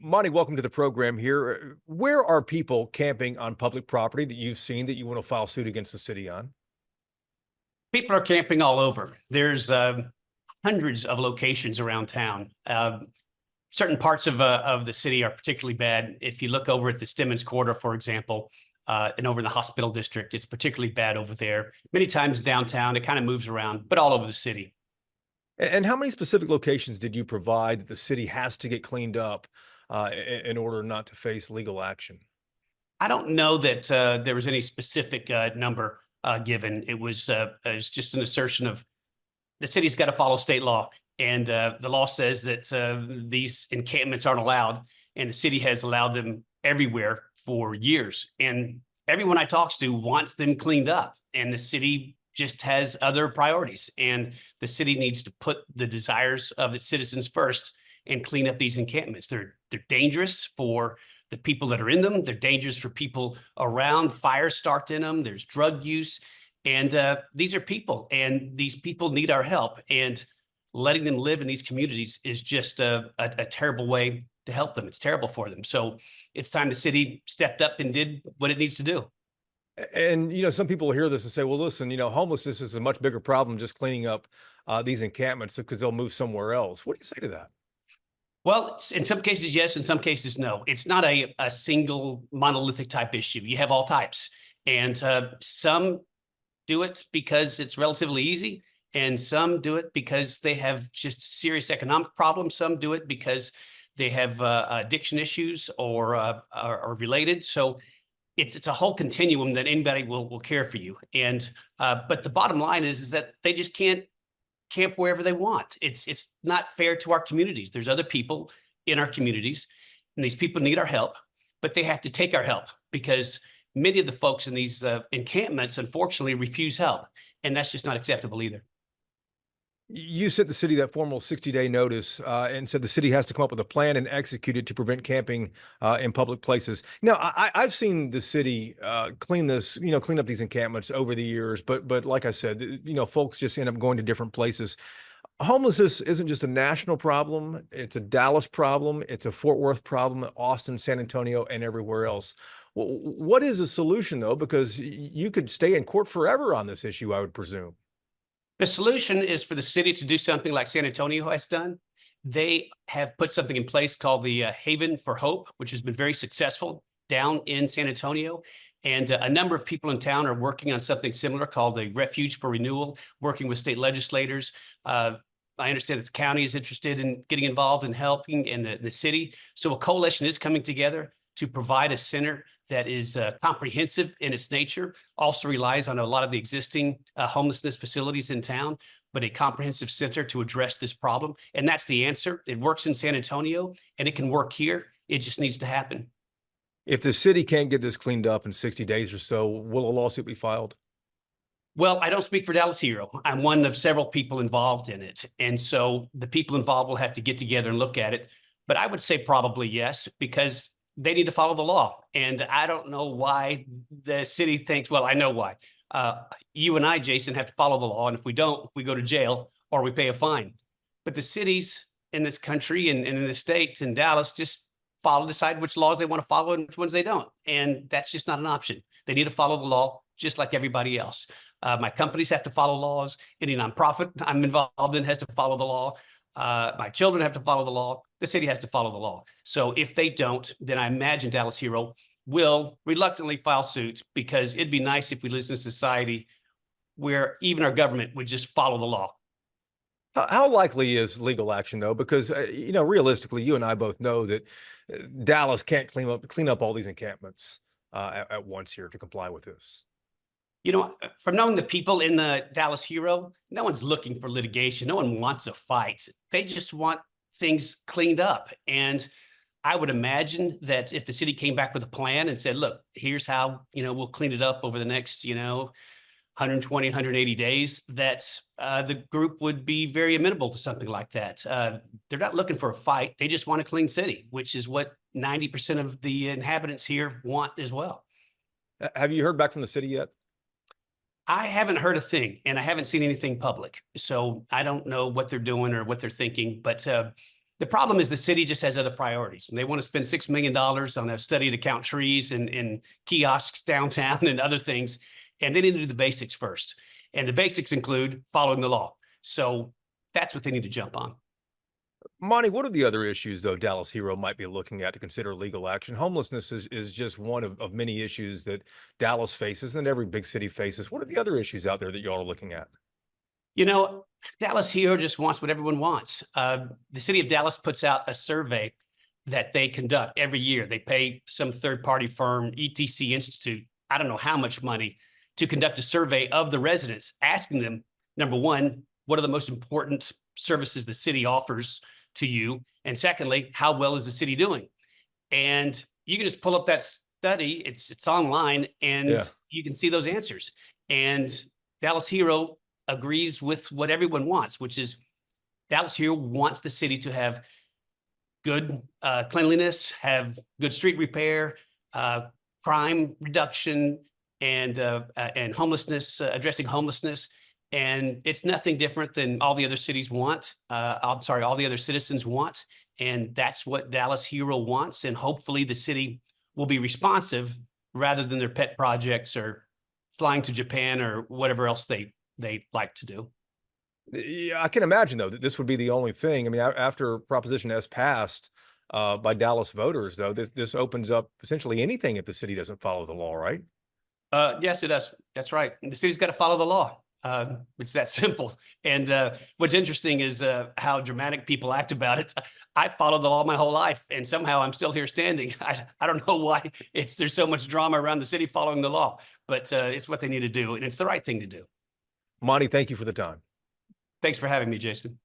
Monty, welcome to the program here. Where are people camping on public property that you've seen that you want to file suit against the city on? People are camping all over. There's hundreds of locations around town. Certain parts of the city are particularly bad. If you look over at the Stemmons Quarter, for example, and over in the hospital district, it's particularly bad over there. Many times downtown, it kind of moves around, but all over the city. And how many specific locations did you provide that the city has to get cleaned up in order not to face legal action? I don't know that there was any specific number given. It was just an assertion of the city's got to follow state law. And the law says that these encampments aren't allowed, and the city has allowed them everywhere for years. And everyone I talk to wants them cleaned up, and the city just has other priorities. And the city needs to put the desires of its citizens first and clean up these encampments. They're dangerous for the people that are in them. They're dangerous for people around. Fires start in them. There's drug use. And these are people, and these people need our help. And letting them live in these communities is just a terrible way to help them. It's terrible for them. So it's time the city stepped up and did what it needs to do. And, some people hear this and say, well, listen, homelessness is a much bigger problem just cleaning up these encampments because they'll move somewhere else. What do you say to that? Well, in some cases, yes. In some cases, no. It's not a single monolithic type issue. You have all types. And some do it because it's relatively easy. And some do it because they have just serious economic problems. Some do it because they have addiction issues or are related. So it's a whole continuum that anybody will care for you. And but the bottom line is that they just can't camp wherever they want. It's not fair to our communities. There's other people in our communities, and these people need our help, but they have to take our help because many of the folks in these encampments, unfortunately, refuse help. And that's just not acceptable either. You sent the city that formal 60-day notice and said the city has to come up with a plan and execute it to prevent camping in public places. Now, I've seen the city clean up these encampments over the years, but like I said, folks just end up going to different places. Homelessness isn't just a national problem. It's a Dallas problem. It's a Fort Worth problem, Austin, San Antonio, and everywhere else. What is the solution, though? Because you could stay in court forever on this issue, I would presume. The solution is for the city to do something like San Antonio has done. They have put something in place called the Haven for Hope, which has been very successful down in San Antonio. And a number of people in town are working on something similar called a Refuge for Renewal, working with state legislators. I understand that the county is interested in getting involved in helping, and the city. So a coalition is coming together to provide a center that is comprehensive in its nature, also relies on a lot of the existing homelessness facilities in town, but a comprehensive center to address this problem. And that's the answer. It works in San Antonio, and it can work here. It just needs to happen. If the city can't get this cleaned up in 60 days or so, will a lawsuit be filed? Well, I don't speak for Dallas Hero. I'm one of several people involved in it. And so the people involved will have to get together and look at it. But I would say probably yes, because they need to follow the law. And I don't know why the city thinks, well, I know why. You and I, Jason, have to follow the law. And if we don't, we go to jail or we pay a fine. But the cities in this country and in the states in Dallas just decide which laws they want to follow and which ones they don't. And that's just not an option. They need to follow the law just like everybody else. My companies have to follow laws. Any nonprofit I'm involved in has to follow the law. My children have to follow the law. The city has to follow the law. So if they don't, then I imagine Dallas Hero will reluctantly file suit, because it'd be nice if we live in a society where even our government would just follow the law. How likely is legal action, though? Because, realistically, you and I both know that Dallas can't clean up all these encampments at once here to comply with this. From knowing the people in the Dallas Hero, no one's looking for litigation. No one wants a fight. They just want things cleaned up. And I would imagine that if the city came back with a plan and said, look, here's how, we'll clean it up over the next, 120, 180 days, that the group would be very amenable to something like that. They're not looking for a fight. They just want a clean city, which is what 90% of the inhabitants here want as well. Have you heard back from the city yet? I haven't heard a thing, and I haven't seen anything public. So I don't know what they're doing or what they're thinking, but The problem is the city just has other priorities. They want to spend $6 million on a study to count trees and kiosks downtown and other things. And they need to do the basics first. And the basics include following the law. So that's what they need to jump on. Monty, what are the other issues, though, Dallas Hero might be looking at to consider legal action? Homelessness is just one of many issues that Dallas faces and every big city faces. What are the other issues out there that y'all are looking at? You know, Dallas Hero just wants what everyone wants. The city of Dallas puts out a survey that they conduct every year. They pay some third-party firm, ETC Institute, I don't know how much money, to conduct a survey of the residents, asking them, number one, what are the most important services the city offers to you? And secondly, how well is the city doing? And you can just pull up that study. It's online, and Yeah. you can see those answers. And Dallas Hero agrees with what everyone wants, which is Dallas Hero wants the city to have good cleanliness, have good street repair, crime reduction, and homelessness, addressing homelessness. And it's nothing different than all the other cities want. I'm sorry, all the other citizens want. And that's what Dallas Hero wants. And hopefully the city will be responsive rather than their pet projects or flying to Japan or whatever else they like to do. Yeah, I can imagine, though, that this would be the only thing. I mean, after Proposition S passed by Dallas voters, though, this opens up essentially anything if the city doesn't follow the law, right? Yes, it does. That's right. And the city's got to follow the law. It's that simple. And what's interesting is how dramatic people act about it. I followed the law my whole life, and somehow I'm still here standing. I don't know why there's so much drama around the city following the law, but it's what they need to do, and it's the right thing to do. Monty, thank you for the time. Thanks for having me, Jason.